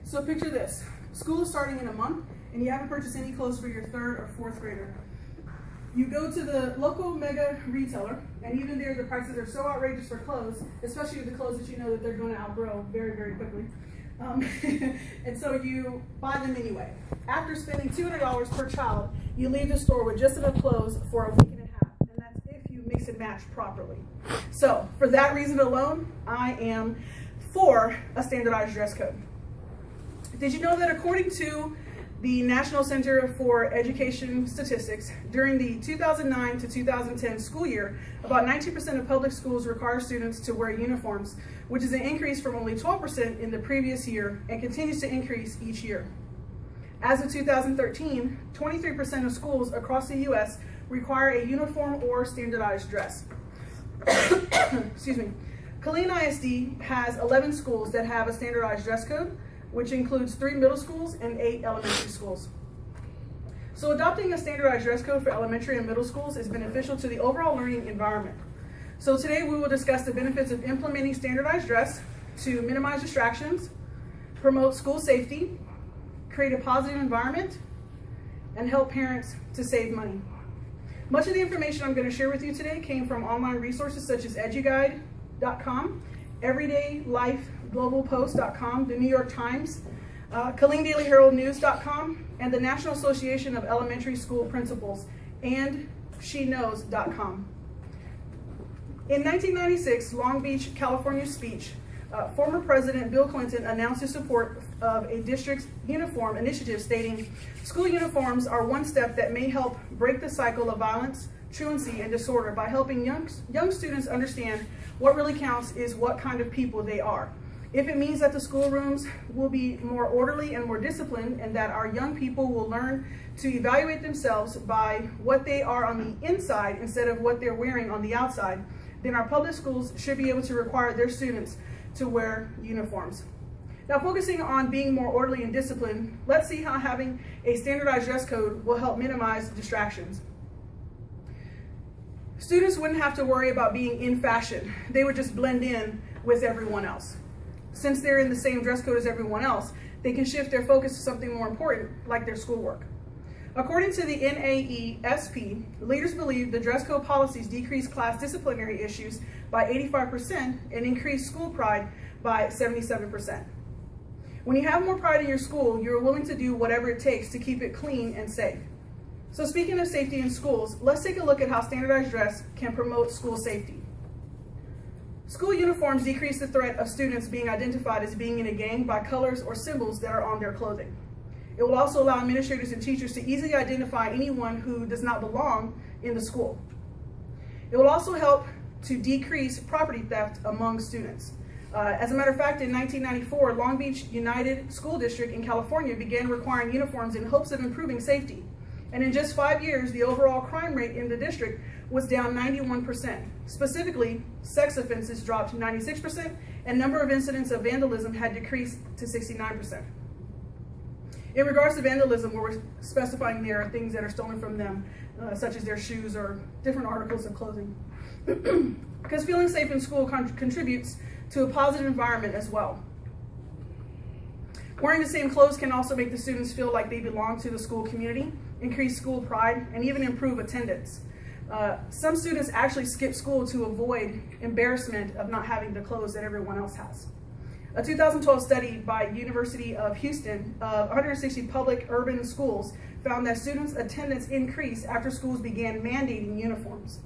So picture this, school is starting in a month and you haven't purchased any clothes for your 3rd or 4th grader. You go to the local mega retailer, and even there the prices are so outrageous for clothes, especially the clothes that you know that they're going to outgrow very, very quickly. And so you buy them anyway. After spending $200 per child, you leave the store with just enough clothes for a week and a half, and that's if you mix and match properly. So for that reason alone, I am for a standardized dress code. Did you know that according to the National Center for Education Statistics, during the 2009 to 2010 school year, about 19% of public schools require students to wear uniforms, which is an increase from only 12% in the previous year and continues to increase each year. As of 2013, 23% of schools across the U.S. require a uniform or standardized dress. Excuse me. Killeen ISD has 11 schools that have a standardized dress code, which includes 3 middle schools and 8 elementary schools. So adopting a standardized dress code for elementary and middle schools is beneficial to the overall learning environment. So today we will discuss the benefits of implementing standardized dress to minimize distractions, promote school safety, create a positive environment, and help parents to save money. Much of the information I'm going to share with you today came from online resources such as eduguide.com, everydaylifeglobalpost.com, the New York Times, KilleenDailyHeraldNews.com, and the National Association of Elementary School Principals, and SheKnows.com. In 1996 Long Beach, California speech, former President Bill Clinton announced his support of a district's uniform initiative, stating, "School uniforms are one step that may help break the cycle of violence, truancy, and disorder by helping young students understand what really counts is what kind of people they are. If it means that the schoolrooms will be more orderly and more disciplined, and that our young people will learn to evaluate themselves by what they are on the inside instead of what they're wearing on the outside, then our public schools should be able to require their students to wear uniforms." Now, focusing on being more orderly and disciplined, let's see how having a standardized dress code will help minimize distractions. Students wouldn't have to worry about being in fashion. They would just blend in with everyone else. Since they're in the same dress code as everyone else, they can shift their focus to something more important, like their schoolwork. According to the NAESP, leaders believe the dress code policies decrease class disciplinary issues by 85% and increase school pride by 77%. When you have more pride in your school, you're willing to do whatever it takes to keep it clean and safe. So speaking of safety in schools, let's take a look at how standardized dress can promote school safety. School uniforms decrease the threat of students being identified as being in a gang by colors or symbols that are on their clothing. It will also allow administrators and teachers to easily identify anyone who does not belong in the school. It will also help to decrease property theft among students. As a matter of fact, in 1994, Long Beach United School District in California began requiring uniforms in hopes of improving safety. And in just 5 years, the overall crime rate in the district was down 91%. Specifically, sex offenses dropped 96%, and number of incidents of vandalism had decreased to 69%. In regards to vandalism, what we're specifying there are things that are stolen from them, such as their shoes or different articles of clothing. Because feeling safe in school contributes to a positive environment as well. Wearing the same clothes can also make the students feel like they belong to the school community, increase school pride, and even improve attendance. Some students actually skip school to avoid embarrassment of not having the clothes that everyone else has. A 2012 study by University of Houston of 160 public urban schools found that students' attendance increased after schools began mandating uniforms.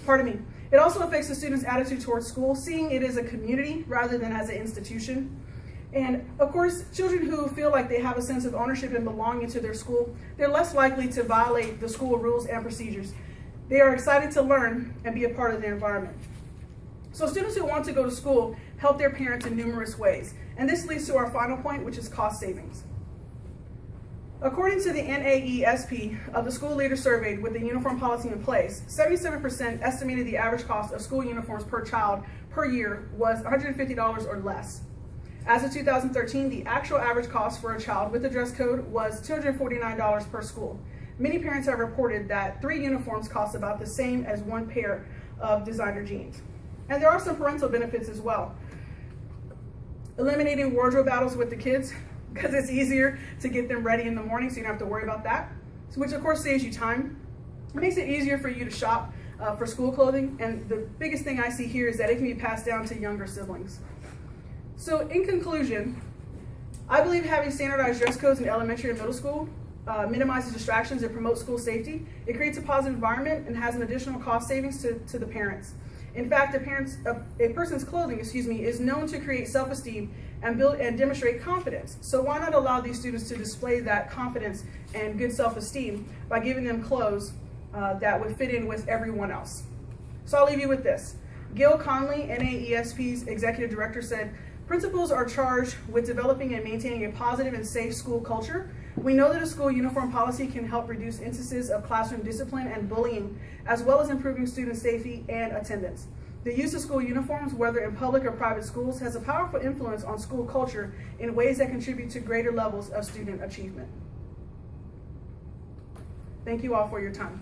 Pardon me. It also affects the students' attitude towards school, seeing it as a community rather than as an institution. And of course, children who feel like they have a sense of ownership and belonging to their school, they're less likely to violate the school rules and procedures. They are excited to learn and be a part of their environment. So students who want to go to school help their parents in numerous ways. And this leads to our final point, which is cost savings. According to the NAESP, of the school leaders surveyed with the uniform policy in place, 77% estimated the average cost of school uniforms per child per year was $150 or less. As of 2013, the actual average cost for a child with a dress code was $249 per school. Many parents have reported that 3 uniforms cost about the same as 1 pair of designer jeans. And there are some parental benefits as well. Eliminating wardrobe battles with the kids, because it's easier to get them ready in the morning, so you don't have to worry about that, which of course saves you time. It makes it easier for you to shop for school clothing, and the biggest thing I see here is that it can be passed down to younger siblings. So in conclusion, I believe having standardized dress codes in elementary and middle school minimizes distractions and promotes school safety. It creates a positive environment and has an additional cost savings to the parents. In fact, a person's clothing, is known to create self-esteem and build and demonstrate confidence. So why not allow these students to display that confidence and good self-esteem by giving them clothes that would fit in with everyone else? So I'll leave you with this. Gail Conley, NAESP's executive director, said, "Principals are charged with developing and maintaining a positive and safe school culture. We know that a school uniform policy can help reduce instances of classroom discipline and bullying, as well as improving student safety and attendance. The use of school uniforms, whether in public or private schools, has a powerful influence on school culture in ways that contribute to greater levels of student achievement." Thank you all for your time.